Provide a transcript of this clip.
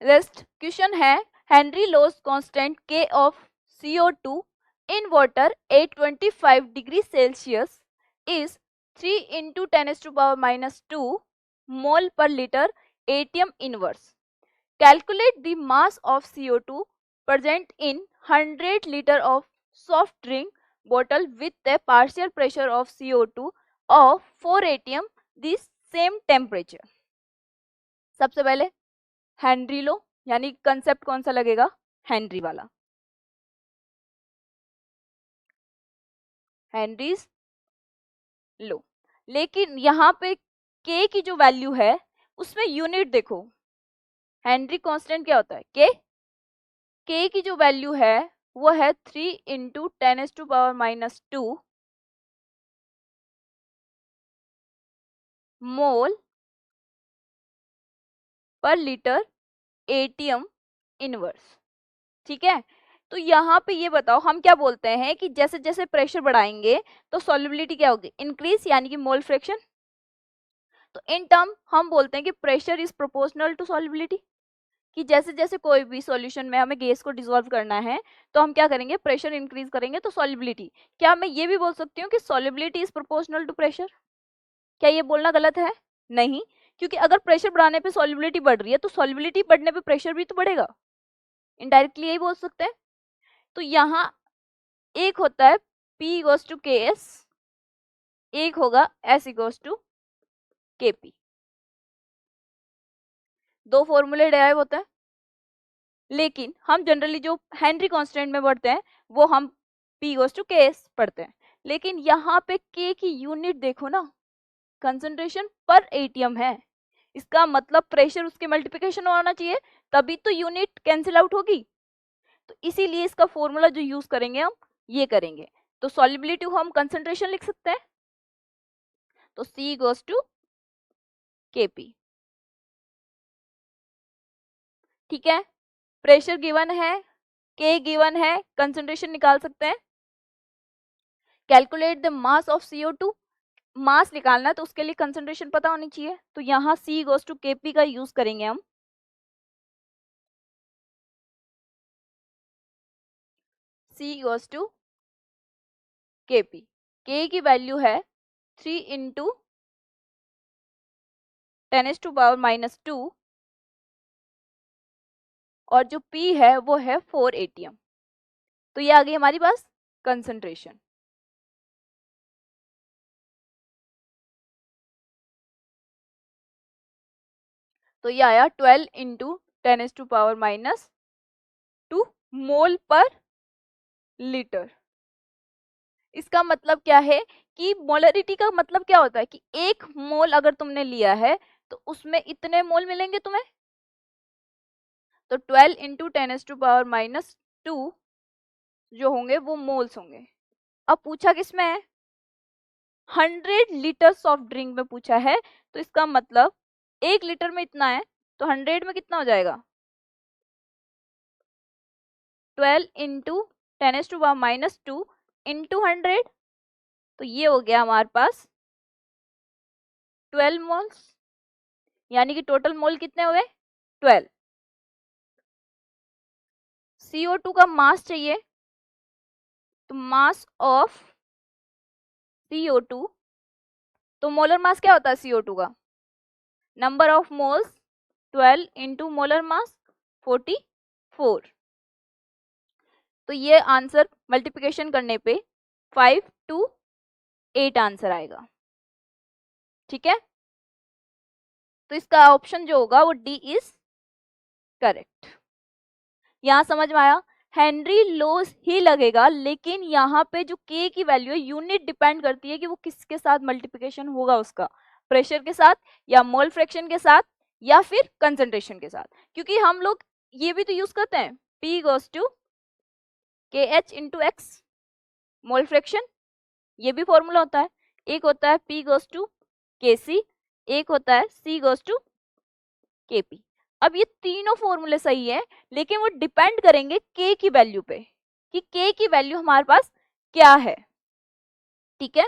Next question है Henry loss constant K of CO2 in water at 25 degree Celsius is 3 into 10⁻⁻2 mole per liter ATM inverse. Calculate the mass of CO2 present in 100 liter of soft drink bottle with the partial pressure of CO2 of 4 atm the same temperature. सबसे पहले Henry लो यानी concept कौन सा लगेगा, Henry वाला, Henry's law. लेकिन यहाँ पे के की जो वैल्यू है उसमें यूनिट देखो, हेनरी कांस्टेंट क्या होता है के की जो वैल्यू है वो है 3 इंटू 10⁻⁻2 मोल पर लीटर एटीएम इनवर्स। ठीक है, तो यहाँ पे ये बताओ हम क्या बोलते हैं कि जैसे जैसे प्रेशर बढ़ाएंगे तो सॉल्युबिलिटी क्या होगी, इंक्रीज यानी कि मोल फ्रैक्शन। तो इन टर्म हम बोलते हैं कि pressure is proportional to solubility, कि जैसे जैसे कोई भी सॉल्यूशन में हमें गैस को डिसॉल्व करना है तो हम क्या करेंगे, प्रेशर इंक्रीज करेंगे तो सॉल्युबिलिटी। क्या मैं ये भी बोल सकती हूँ कि solubility is proportional to pressure? क्या ये बोलना गलत है? नहीं, क्योंकि अगर प्रेशर बढ़ाने पे सॉल्युबिलिटी बढ़ रही है तो सॉल्युबिलिटी बढ़ने पे प्रेशर भी तो बढ़ेगा, इनडायरेक्टली यही बोल सकते हैं। तो यहाँ एक होता है P इक्वल्स टू KS, एक होगा S इक्वल्स टू KP। दो फॉर्मूले डेराइव होते हैं, लेकिन हम जनरली जो हेनरी कांस्टेंट में पढ़ते हैं वो हम P इक्वल्स टू KS पढ़ते हैं। लेकिन यहाँ पे K की यूनिट देखो ना, कंसंट्रेशन पर एटीएम है, इसका मतलब प्रेशर उसके मल्टीप्लिकेशन होना चाहिए तभी तो यूनिट कैंसिल आउट होगी। तो इसीलिए इसका फॉर्मूला जो यूज करेंगे हम ये करेंगे। तो सॉल्युबिलिटी को हम कंसंट्रेशन लिख सकते हैं, तो C गोस टू KP। ठीक है, प्रेशर गिवन है, K गिवन है, कंसंट्रेशन निकाल सकते हैं। Calculate the mass of CO2, mass निकालना है तो उसके लिए कंसंट्रेशन पता होनी चाहिए, तो यहाँ C गोस टू KP का यूज करेंगे हम। C goes to KP, K की वैल्यू है 3 इंटू 10⁻⁻2 और जो P है वो है 4 atm। तो ये आ गई हमारी पास कंसंट्रेशन। तो ये आया 12 इंटू 10⁻⁻2 मोल पर लीटर। इसका मतलब क्या है कि मोलरिटी का मतलब क्या होता है कि एक मोल अगर तुमने लिया है तो उसमें इतने मोल मिलेंगे तुम्हें। तो 12 इंटू 10⁻⁻2 जो होंगे वो मोल्स होंगे। अब पूछा किसमें है, 100 लीटर सॉफ्ट ड्रिंक में पूछा है, तो इसका मतलब 1 लीटर में इतना है तो 100 में कितना हो जाएगा, 12 इंटू 10⁻⁻2 इंटू 100, तो ये हो गया हमारे पास 12 मोल्स, यानी कि टोटल मोल कितने हुए 12। CO2 का मास चाहिए, तो मास ऑफ CO2, तो मोलर मास क्या होता है CO2 का, number of moles 12 into molar mass 44। तो ये आंसर मल्टीप्लिकेशन करने पे 5 to 8 आंसर आएगा। ठीक है, तो इसका ऑप्शन जो होगा वो डी इज करेक्ट। यहां समझ में आया, हेनरी लॉस ही लगेगा, लेकिन यहाँ पे जो के की वैल्यू है यूनिट डिपेंड करती है कि वो किसके साथ मल्टीप्लिकेशन होगा, उसका प्रेशर के साथ या मोल फ्रैक्शन के साथ या फिर कंसंट्रेशन के साथ। क्योंकि हम लोग ये भी तो यूज करते हैं P goes to KH into x mole fraction, ये भी फॉर्मूला होता है। एक होता है P गोस टू KC, एक होता है C गोस टू KP। अब ये तीनों फॉर्मूले सही है, लेकिन वो डिपेंड करेंगे K की वैल्यू पे कि K की वैल्यू हमारे पास क्या है। ठीक है,